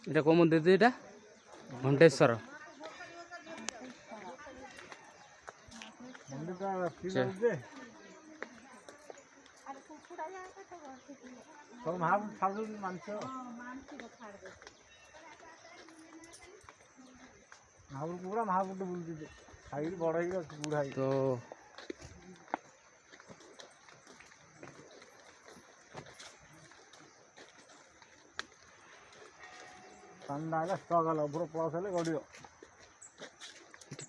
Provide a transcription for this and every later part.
এটা কোন মন্দির এটা? ঘণ্টেশ্বর মন্দিরটা কি বলছে তো মহাপুর ছাড়বে মানছো মহাপুর পুরা মহাপুর তো বলতে সাইড বড় হয়ে গেছে বুড়াই তো ঠান্ডা ହେଲା ଷ୍ଟକ୍ ହେଲା ଉପର ପ୍ଲସ୍ ହେଲେ ଗଡ଼ିବ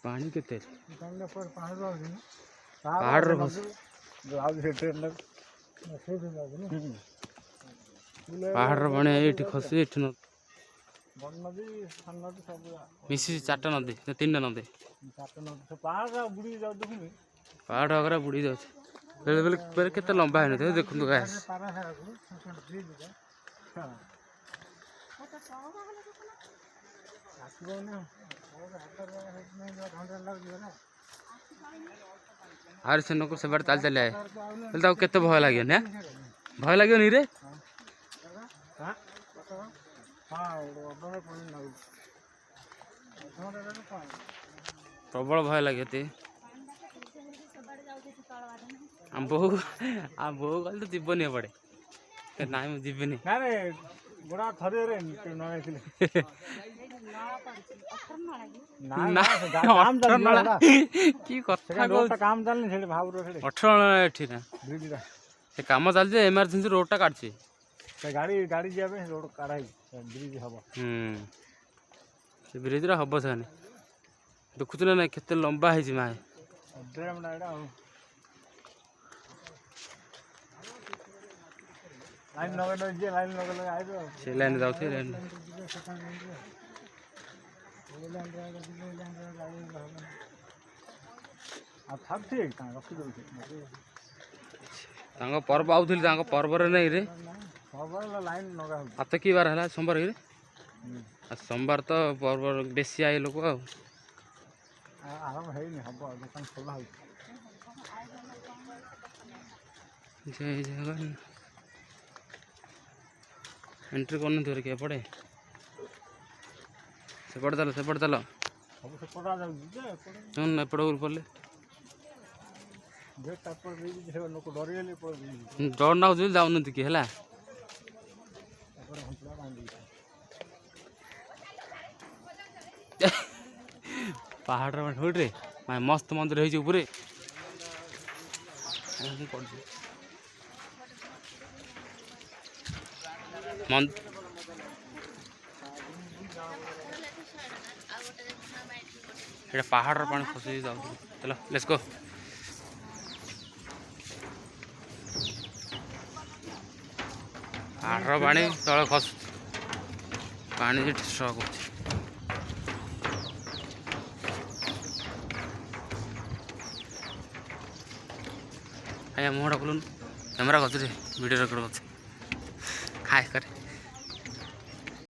ପାଣି କେତେ ପାଣି ରହୁଛି ନା ପାହାଡ଼ର ଯାଉଛି ସେ ଟ୍ରେନ୍ରେ ପାହାଡ଼ର ପାଣି ଏଇଠି ଖସି ଏଠି ବଡ଼ ନଦୀ ସାନ ନଦୀ ସବୁ ମିଶିଛି 4ଟା ନଦୀ 3ଟା ନଦୀ 4ଟା ନଦୀ ସେ ପାହାଡ଼ ବୁଡ଼ି ଯାଉ ଦେଖୁନି ପାହାଡ଼ ଆଗରେ ବୁଡ଼ି ଯାଉଛି ବେଳେ ବେଳେ କେତେ ଲମ୍ବା ହେଇନଥିବ ଦେଖନ୍ତୁ ଗାଇସ୍ ଆରେ ସେ ଲୋକ ସେବାଟେ ଚାଲି ଚାଲି ଆଏ ହେଲେ ତାକୁ କେତେ ଭୟ ଲାଗିବ ନା ଭୟ ଲାଗିବନି ରେ ପ୍ରବଳ ଭୟ ଲାଗିବ ତି ଆମ ବୋଉ କହିଲେ ତ ଯିବନି ଏପଟେ ନାଇଁ ମୁଁ ଯିବିନି ଗୋଡ଼ା ଥରେ କି କଥା କାମ ଚାଲିନି ସେଠି ଭାବୁର 18 ଏଠି ନା ସେ କାମ ଚାଲିଛି ଏମର୍ଜେନ୍ସି ରୋଡଟା କାଟୁଛି ଗାଡ଼ି ଯିବା ପାଇଁ ରୋଡ କାଢା ବ୍ରିଜ ହବ ସେ ବ୍ରିଜରେ ହବ ସେମାନେ ଦେଖୁଛୁ ନା ନାଇଁ କେତେ ଲମ୍ବା ହେଇଛି ମା ସେ ଲାଇନ୍ ଯାଉଛି ଲାଇନ୍ ତାଙ୍କ ପର୍ବ ଆଉଥିଲି ତାଙ୍କ ପର୍ବରେ ନାଇଁ ରେ ହାତ କି ବାର ହେଲା ସୋମବାର କି ସୋମବାର ତ ପର୍ବ ବେଶୀ ଆଇ ଲୋକ ଆଉ ଜୟ ଜଗନ୍ନାଥ एंट्री करनी थी कि एपटे सेपटे चल एपटे पड़े डर ना जाऊन कि है पहाड़ रे मस्त मंदिर है ऊपर এটা পাহাড়ের পানি খসি যাচ্ছে চলো লেটস গো পাহাড়ের পানি তলে খসু পানি যেটি স্ট্রক হচ্ছে আଜ୍ଞା ମୁହଁଟା ଖୋଲୁନୁ କ୍ୟାମେରା କରୁଛି ଭିଡ଼ିଓ ରେକର୍ଡ କରୁଛି ହାଏ କରେ